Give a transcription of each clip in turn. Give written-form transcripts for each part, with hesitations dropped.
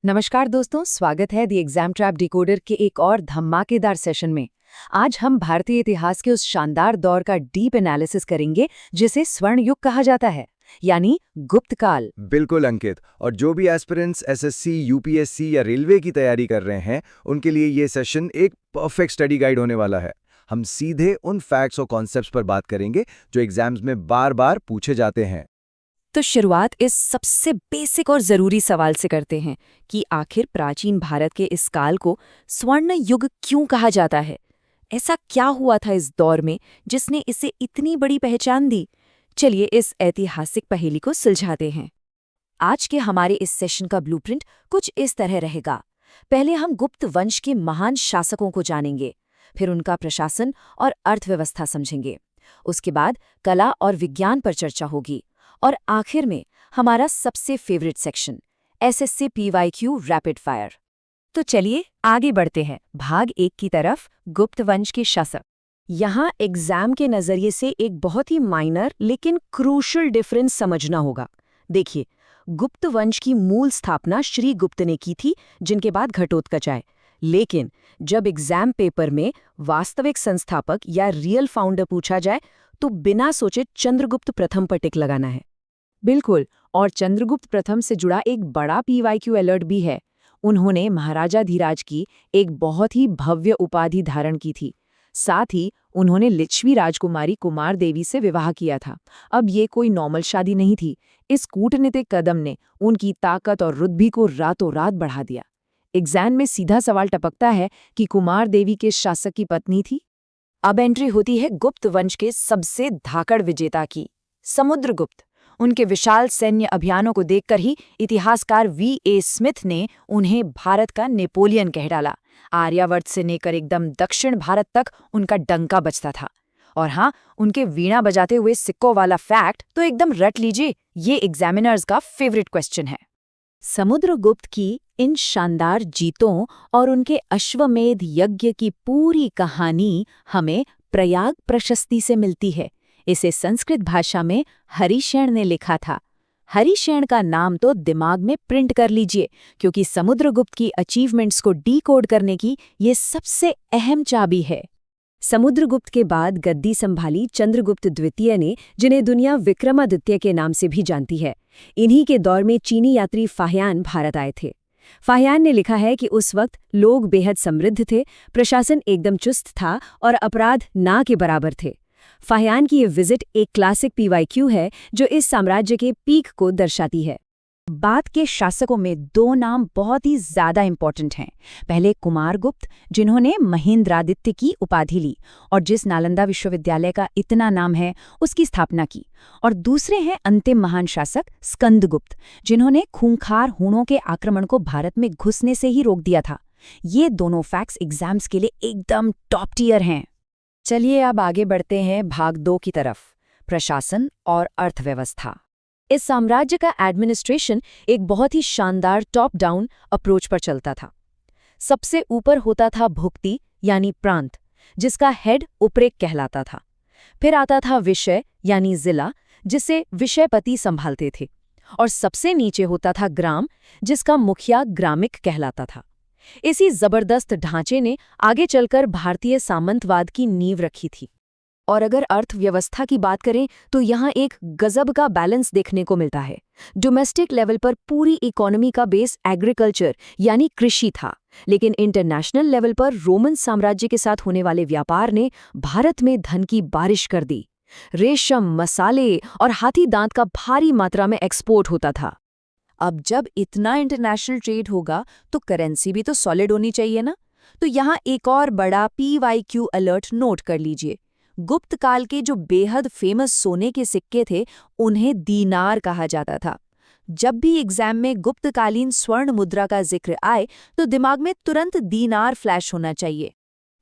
नमस्कार दोस्तों, स्वागत है दी एग्जाम ट्रैप डिकोडर के एक और धमाकेदार सेशन में। आज हम भारतीय इतिहास के उस शानदार दौर का डीप एनालिसिस करेंगे जिसे स्वर्ण युग कहा जाता है, यानी गुप्त काल। बिल्कुल अंकित, और जो भी एस्पिरेंट्स एसएससी, यूपीएससी या रेलवे की तैयारी कर रहे हैं उनके लिए ये सेशन एक परफेक्ट स्टडी गाइड होने वाला है। हम सीधे उन फैक्ट्स और कॉन्सेप्ट्स पर बात करेंगे जो एग्जाम्स में बार बार पूछे जाते हैं। तो शुरुआत इस सबसे बेसिक और जरूरी सवाल से करते हैं कि आखिर प्राचीन भारत के इस काल को स्वर्ण युग क्यों कहा जाता है। ऐसा क्या हुआ था इस दौर में जिसने इसे इतनी बड़ी पहचान दी? चलिए इस ऐतिहासिक पहेली को सुलझाते हैं। आज के हमारे इस सेशन का ब्लूप्रिंट कुछ इस तरह रहेगा। पहले हम गुप्त वंश के महान शासकों को जानेंगे, फिर उनका प्रशासन और अर्थव्यवस्था समझेंगे। उसके बाद कला और विज्ञान पर चर्चा होगी और आखिर में हमारा सबसे favourite section SSC PYQ rapid fire. तो चलिए आगे बढ़ते हैं भाग 1 की तरफ, गुप्त वंश के शासक। यहाँ एग्जाम के नजरिए से एक बहुत ही माइनर लेकिन क्रूशल डिफरेंस समझना होगा। देखिए, गुप्त वंश की मूल स्थापना श्री गुप्त ने की थी, जिनके बाद घटोत्कच आए। लेकिन जब एग्जाम पेपर में वास्तविक संस्थापक या रियल फाउंडर पूछा जाए तो बिना सोचे चंद्रगुप्त प्रथम पर टिक लगाना है। बिल्कुल, और चंद्रगुप्त प्रथम से जुड़ा एक बड़ा पीवाईक्यू अलर्ट भी है। उन्होंने महाराजा धीराज की एक बहुत ही भव्य उपाधि धारण की थी। साथ ही उन्होंने लिच्छवी राजकुमारी कुमार देवी से विवाह किया था। अब ये कोई नॉर्मल शादी नहीं थी। इस कूटनीतिक कदम ने उनकी ताकत और रुतबे को रातों रात बढ़ा दिया। एग्जाम में सीधा सवाल टपकता है कि कुमार देवी किस शासक की पत्नी थी। अब एंट्री होती है गुप्त वंश के सबसे धाकड़ विजेता की, समुद्रगुप्त। उनके विशाल सैन्य अभियानों को देखकर ही इतिहासकार वी.ए. स्मिथ ने उन्हें भारत का नेपोलियन कह डाला। आर्यावर्त से लेकर एकदम दक्षिण भारत तक उनका डंका बजता था। और हाँ, उनके वीणा बजाते हुए सिक्कों वाला फैक्ट तो एकदम रट लीजिए, ये एग्जामिनर्स का फेवरेट क्वेश्चन है। समुद्रगुप्त की इन शानदार जीतों और उनके अश्वमेध यज्ञ की पूरी कहानी हमें प्रयाग प्रशस्ति से मिलती है। इसे संस्कृत भाषा में हरिशेन ने लिखा था। हरिशेन का नाम तो दिमाग में प्रिंट कर लीजिए, क्योंकि समुद्रगुप्त की अचीवमेंट्स को डीकोड करने की ये सबसे अहम चाबी है। समुद्रगुप्त के बाद गद्दी संभाली चंद्रगुप्त द्वितीय ने, जिन्हें दुनिया विक्रमादित्य के नाम से भी जानती है। इन्हीं के दौर में चीनी यात्री फाहियान भारत आए थे। फाहियान ने लिखा है कि उस वक्त लोग बेहद समृद्ध थे, प्रशासन एकदम चुस्त था और अपराध ना के बराबर थे। फाहियान की ये विजिट एक क्लासिक पीवाईक्यू है जो इस साम्राज्य के पीक को दर्शाती है। बाद के शासकों में 2 नाम बहुत ही ज्यादा इंपॉर्टेंट हैं। पहले कुमारगुप्त, जिन्होंने महेंद्रादित्य की उपाधि ली और जिस नालंदा विश्वविद्यालय का इतना नाम है उसकी स्थापना की। और दूसरे हैं अंतिम महान शासक स्कंदगुप्त, जिन्होंने खूंखार हूणों के आक्रमण को भारत में घुसने से ही रोक दिया था। ये दोनों फैक्ट्स एग्जाम्स के लिए एकदम टॉप टियर हैं। चलिए अब आगे बढ़ते हैं भाग 2 की तरफ, प्रशासन और अर्थव्यवस्था। इस साम्राज्य का एडमिनिस्ट्रेशन एक बहुत ही शानदार टॉप डाउन अप्रोच पर चलता था। सबसे ऊपर होता था भुक्ति यानी प्रांत, जिसका हेड उपरेक कहलाता था। फिर आता था विषय यानी जिला, जिसे विषयपति संभालते थे। और सबसे नीचे होता था ग्राम, जिसका मुखिया ग्रामिक कहलाता था। इसी जबरदस्त ढांचे ने आगे चलकर भारतीय सामंतवाद की नींव रखी थी। और अगर अर्थव्यवस्था की बात करें तो यहाँ एक गजब का बैलेंस देखने को मिलता है। डोमेस्टिक लेवल पर पूरी इकोनॉमी का बेस एग्रीकल्चर यानी कृषि था, लेकिन इंटरनेशनल लेवल पर रोमन साम्राज्य के साथ होने वाले व्यापार ने भारत में धन की बारिश कर दी। रेशम, मसाले और हाथी दांत का भारी मात्रा में एक्सपोर्ट होता था। अब जब इतना इंटरनेशनल ट्रेड होगा तो करेंसी भी तो सॉलिड होनी चाहिए ना। तो यहाँ एक और बड़ा पीवाईक्यू अलर्ट नोट कर लीजिए। गुप्त काल के जो बेहद फेमस सोने के सिक्के थे उन्हें दीनार कहा जाता था। जब भी एग्जाम में गुप्तकालीन स्वर्ण मुद्रा का जिक्र आए तो दिमाग में तुरंत दीनार फ्लैश होना चाहिए।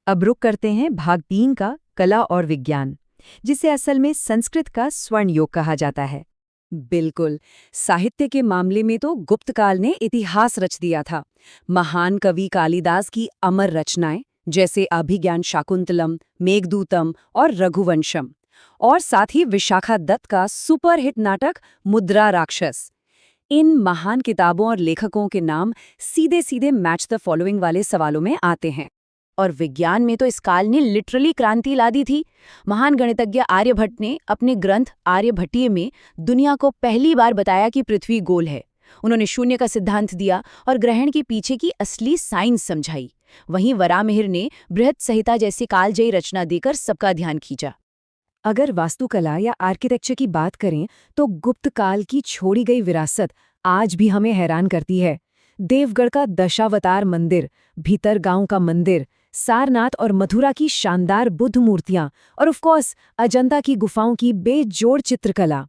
अब रुक करते हैं भाग 3 का, कला और विज्ञान, जिसे असल में संस्कृत का स्वर्ण युग कहा जाता है। बिल्कुल, साहित्य के मामले में तो गुप्त काल ने इतिहास रच दिया था। महान कवि कालिदास की अमर रचनाएं जैसे अभिज्ञान शाकुंतलम, मेघदूतम और रघुवंशम, और साथ ही विशाखा दत्त का सुपरहिट नाटक मुद्रा राक्षस, इन महान किताबों और लेखकों के नाम सीधे सीधे मैच द फॉलोइंग वाले सवालों में आते हैं। और विज्ञान में तो इस काल ने लिटरली क्रांति ला दी थी। महान गणितज्ञ आर्यभट्ट ने अपने ग्रंथ आर्यभट्टीय में दुनिया को पहली बार बताया कि पृथ्वी गोल है। उन्होंने शून्य का सिद्धांत दिया और ग्रहण के पीछे की असली साइंस समझाई। वहीं वराहमिहिर ने बृहत संहिता जैसी कालजयी रचना देकर सबका ध्यान खींचा। अगर वास्तुकला या आर्किटेक्चर की बात करें तो गुप्त काल की छोड़ी गई विरासत आज भी हमें हैरान करती है। देवगढ़ का दशावतार मंदिर, भीतरगांव का मंदिर, सारनाथ और मथुरा की शानदार बुद्ध मूर्तियां और ऑफ कोर्स अजंता की गुफाओं की बेजोड़ चित्रकला।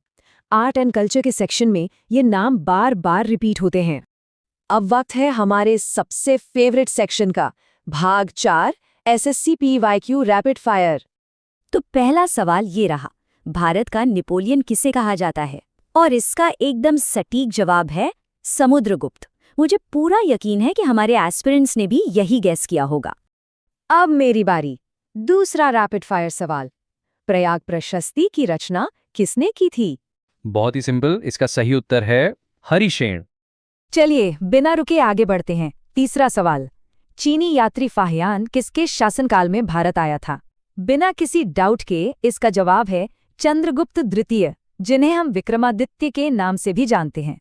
आर्ट एंड कल्चर के सेक्शन में ये नाम बार बार रिपीट होते हैं। अब वक्त है हमारे सबसे फेवरेट सेक्शन का, भाग 4 SSC PYQ रैपिड फायर। तो पहला सवाल ये रहा, भारत का नेपोलियन किसे कहा जाता है? और इसका एकदम सटीक जवाब है समुद्रगुप्त। मुझे पूरा यकीन है कि हमारे एस्पिरेंट्स ने भी यही गैस किया होगा। अब मेरी बारी। दूसरा रैपिड फायर सवाल, प्रयाग प्रशस्ति की रचना किसने की थी? बहुत ही सिंपल, इसका सही उत्तर है हरिशेन। चलिए बिना रुके आगे बढ़ते हैं। तीसरा सवाल, चीनी यात्री फाहियान किसके शासनकाल में भारत आया था? बिना किसी डाउट के इसका जवाब है चंद्रगुप्त द्वितीय, जिन्हें हम विक्रमादित्य के नाम से भी जानते हैं।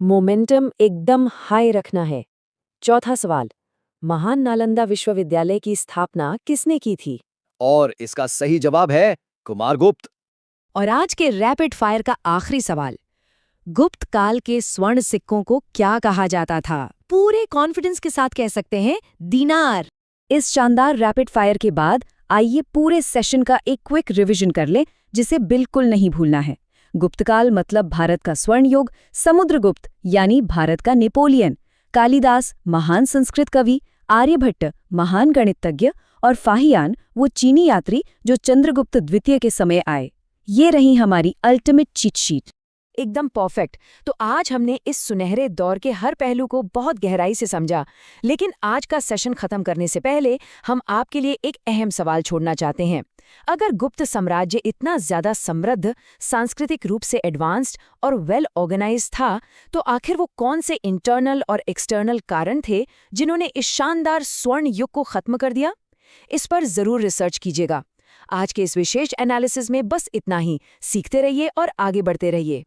मोमेंटम एकदम हाई रखना है। चौथा सवाल, महान नालंदा विश्वविद्यालय की स्थापना किसने की थी? और इसका सही जवाब है कुमारगुप्त। और आज के रैपिड फायर का आखिरी सवाल, गुप्त काल के स्वर्ण सिक्कों को क्या कहा जाता था? पूरे कॉन्फिडेंस के साथ कह सकते हैं दीनार। इस शानदार रैपिड फायर के बाद आइए पूरे सेशन का एक क्विक रिवीजन कर लें, जिसे बिल्कुल नहीं भूलना है। गुप्तकाल मतलब भारत का स्वर्ण युग, समुद्रगुप्त यानी भारत का नेपोलियन, कालिदास महान संस्कृत कवि, आर्यभट्ट महान गणितज्ञ और फाहियान वो चीनी यात्री जो चंद्रगुप्त द्वितीय के समय आए। ये रही हमारी अल्टीमेट चीट शीट, एकदम परफेक्ट। तो आज हमने इस सुनहरे दौर के हर पहलू को बहुत गहराई से समझा। लेकिन आज का सेशन खत्म करने से पहले हम आपके लिए एक अहम सवाल छोड़ना चाहते हैं। अगर गुप्त साम्राज्य इतना ज्यादा समृद्ध, सांस्कृतिक रूप से एडवांस्ड और वेल ऑर्गेनाइज्ड था, तो आखिर वो कौन से इंटरनल और एक्सटर्नल कारण थे जिन्होंने इस शानदार स्वर्ण युग को खत्म कर दिया? इस पर जरूर रिसर्च कीजिएगा। आज के इस विशेष एनालिसिस में बस इतना ही। सीखते रहिए और आगे बढ़ते रहिए।